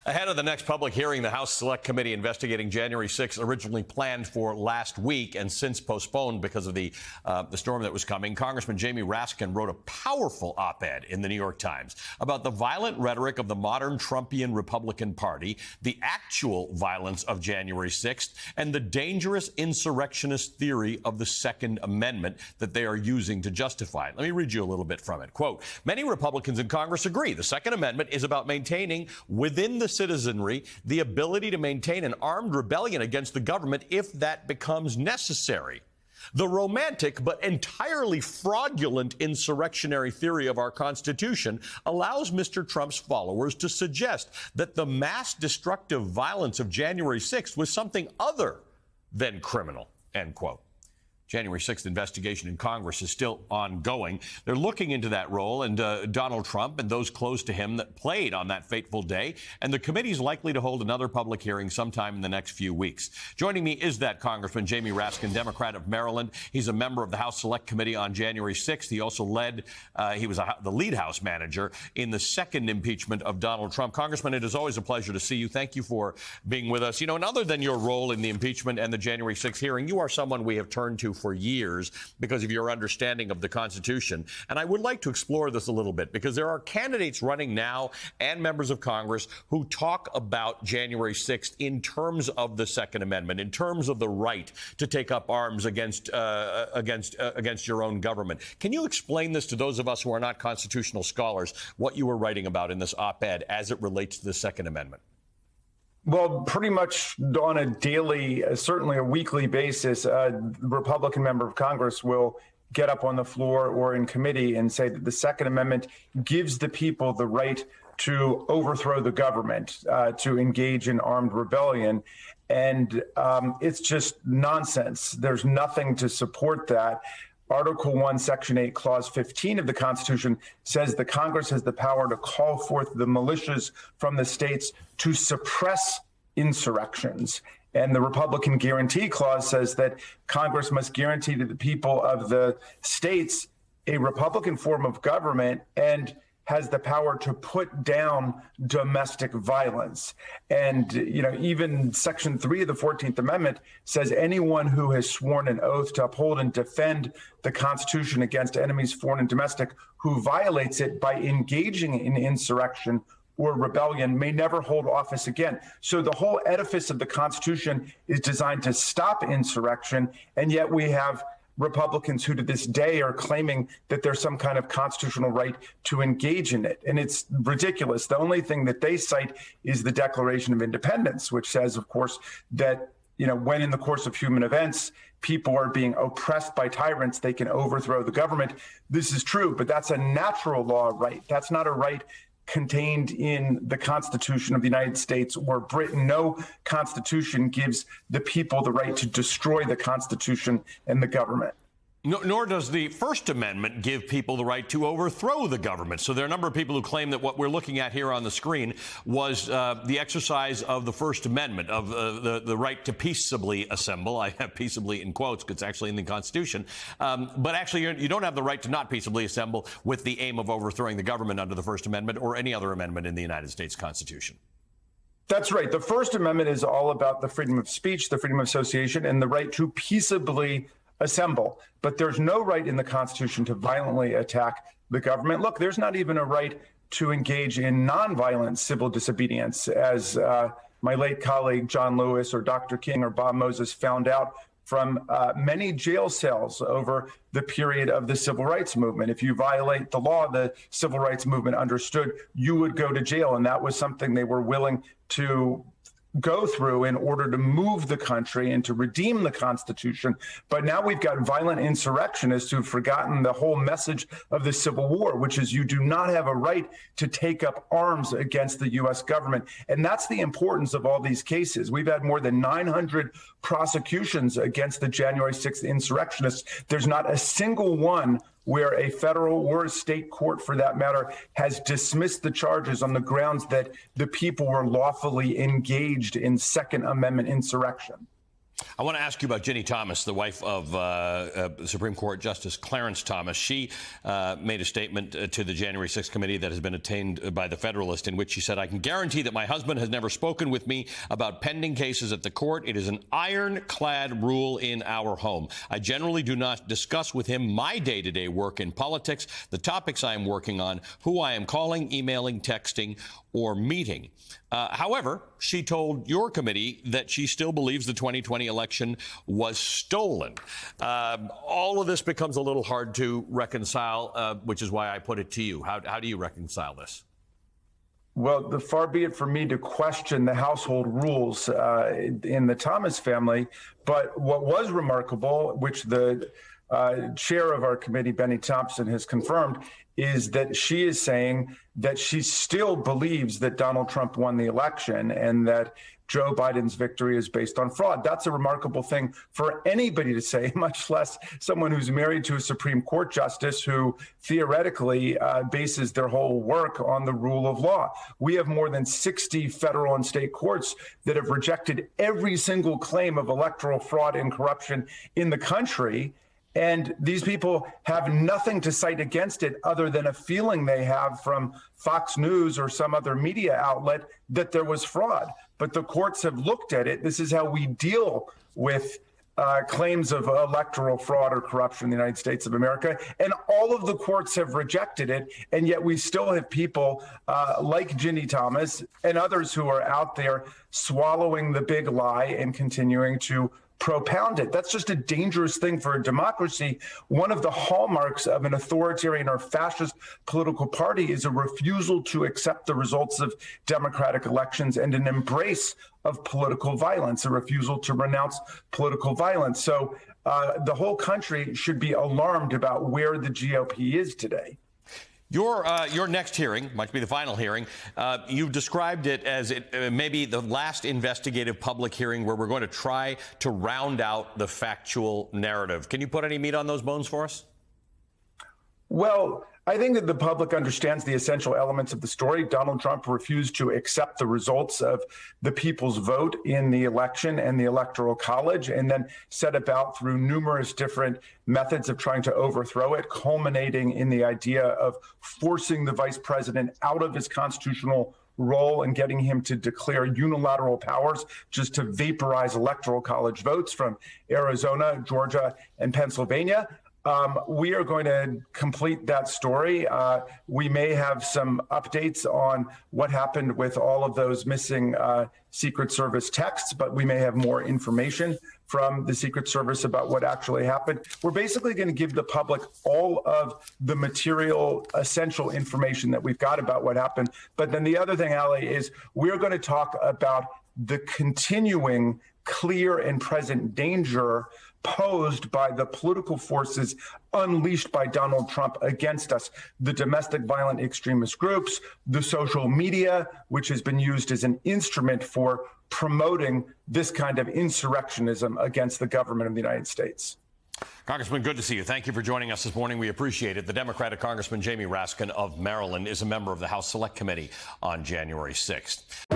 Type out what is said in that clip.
Ahead of the next public hearing, the House Select Committee investigating January 6th, originally planned for last week and since postponed because of the storm that was coming, Congressman Jamie Raskin wrote a powerful op-ed in the New York Times about the violent rhetoric of the modern Trumpian Republican Party, the actual violence of January 6th, and the dangerous insurrectionist theory of the Second Amendment that they are using to justify it. Let me read you a little bit from it. Quote, many Republicans in Congress agree the Second Amendment is about maintaining within the citizenry the ability to maintain an armed rebellion against the government if that becomes necessary. The romantic but entirely fraudulent insurrectionary theory of our Constitution allows Mr. Trump's followers to suggest that the mass destructive violence of January 6th was something other than criminal, end quote. January 6th investigation in Congress is still ongoing. They're looking into that role and Donald Trump and those close to him that played on that fateful day. And the committee is likely to hold another public hearing sometime in the next few weeks. Joining me is that Congressman Jamie Raskin, Democrat of Maryland. He's a member of the House Select Committee on January 6th. He also led, he was the lead House manager in the second impeachment of Donald Trump. Congressman, it is always a pleasure to see you. Thank you for being with us. You know, and other than your role in the impeachment and the January 6th hearing, you are someone we have turned to for years because of your understanding of the Constitution. And I would like to explore this a little bit because there are candidates running now and members of Congress who talk about January 6th in terms of the Second Amendment, in terms of the right to take up arms against your own government. Can you explain this to those of us who are not constitutional scholars, what you were writing about in this op-ed as it relates to the Second Amendment? Well, pretty much on a daily, certainly a weekly basis, a Republican member of Congress will get up on the floor or in committee and say that the Second Amendment gives the people the right to overthrow the government, to engage in armed rebellion. And it's just nonsense. There's nothing to support that. Article 1, Section 8, Clause 15 of the Constitution says the Congress has the power to call forth the militias from the states to suppress insurrections. And the Republican Guarantee Clause says that Congress must guarantee to the people of the states a Republican form of government and has the power to put down domestic violence. And, you know, even Section 3 of the 14th Amendment says anyone who has sworn an oath to uphold and defend the Constitution against enemies, foreign and domestic, who violates it by engaging in insurrection or rebellion may never hold office again. So the whole edifice of the Constitution is designed to stop insurrection, and yet we have Republicans who to this day are claiming that there's some kind of constitutional right to engage in it. And it's ridiculous. The only thing that they cite is the Declaration of Independence, which says, of course, that, you know, when in the course of human events, people are being oppressed by tyrants, they can overthrow the government. This is true, but that's a natural law right. That's not a right contained in the Constitution of the United States or Britain. No constitution gives the people the right to destroy the Constitution and the government. Nor does the First Amendment give people the right to overthrow the government. So there are a number of people who claim that what we're looking at here on the screen was the exercise of the First Amendment, of the right to peaceably assemble. I have peaceably in quotes because it's actually in the Constitution. But actually, you don't have the right to not peaceably assemble with the aim of overthrowing the government under the First Amendment or any other amendment in the United States Constitution. That's right. The First Amendment is all about the freedom of speech, the freedom of association, and the right to peaceably assemble. But there's no right in the Constitution to violently attack the government. Look, there's not even a right to engage in nonviolent civil disobedience, as my late colleague John Lewis or Dr. King or Bob Moses found out from many jail cells over the period of the civil rights movement. If you violate the law, the civil rights movement understood you would go to jail, and that was something they were willing to go through in order to move the country and to redeem the Constitution. But now we've got violent insurrectionists who've forgotten the whole message of the Civil War, which is you do not have a right to take up arms against the U.S. government. And that's the importance of all these cases. We've had more than 900 prosecutions against the January 6th insurrectionists. There's not a single one where a federal or a state court, for that matter, has dismissed the charges on the grounds that the people were lawfully engaged in Second Amendment insurrection. I want to ask you about Ginny Thomas, the wife of Supreme Court Justice Clarence Thomas. She made a statement to the January 6th committee that has been obtained by the Federalist, in which she said, "I can guarantee that my husband has never spoken with me about pending cases at the court. It is an ironclad rule in our home. I generally do not discuss with him my day-to-day work in politics, the topics I am working on, who I am calling, emailing, texting, or meeting." However, she told your committee that she still believes the 2020 election was stolen. All of this becomes a little hard to reconcile, which is why I put it to you. How do you reconcile this? Well, far be it for me to question the household rules in the Thomas family. But what was remarkable, which the chair of our committee, Benny Thompson, has confirmed, is that she is saying that she still believes that Donald Trump won the election and that Joe Biden's victory is based on fraud. That's a remarkable thing for anybody to say, much less someone who's married to a Supreme Court justice who theoretically bases their whole work on the rule of law. We have more than 60 federal and state courts that have rejected every single claim of electoral fraud and corruption in the country. And these people have nothing to cite against it other than a feeling they have from Fox News or some other media outlet that there was fraud. But the courts have looked at it. This is how we deal with claims of electoral fraud or corruption in the United States of America. And all of the courts have rejected it. And yet we still have people like Ginny Thomas and others who are out there swallowing the big lie and continuing to propound it. That's just a dangerous thing for a democracy. One of the hallmarks of an authoritarian or fascist political party is a refusal to accept the results of democratic elections and an embrace of political violence, a refusal to renounce political violence. So the whole country should be alarmed about where the GOP is today. Your next hearing, might be the final hearing, you've described it as maybe the last investigative public hearing where we're going to try to round out the factual narrative. Can you put any meat on those bones for us? Well, I think that the public understands the essential elements of the story. Donald Trump refused to accept the results of the people's vote in the election and the Electoral College, and then set about through numerous different methods of trying to overthrow it, culminating in the idea of forcing the vice president out of his constitutional role and getting him to declare unilateral powers just to vaporize Electoral College votes from Arizona, Georgia, and Pennsylvania. We are going to complete that story. We may have some updates on what happened with all of those missing Secret Service texts, but we may have more information from the Secret Service about what actually happened. We're basically going to give the public all of the material, essential information that we've got about what happened. But then the other thing, Ali, is we're going to talk about the continuing clear and present danger posed by the political forces unleashed by Donald Trump against us, the domestic violent extremist groups, the social media, which has been used as an instrument for promoting this kind of insurrectionism against the government of the United States. Congressman, good to see you. Thank you for joining us this morning. We appreciate it. The Democratic Congressman Jamie Raskin of Maryland is a member of the House Select Committee on January 6th.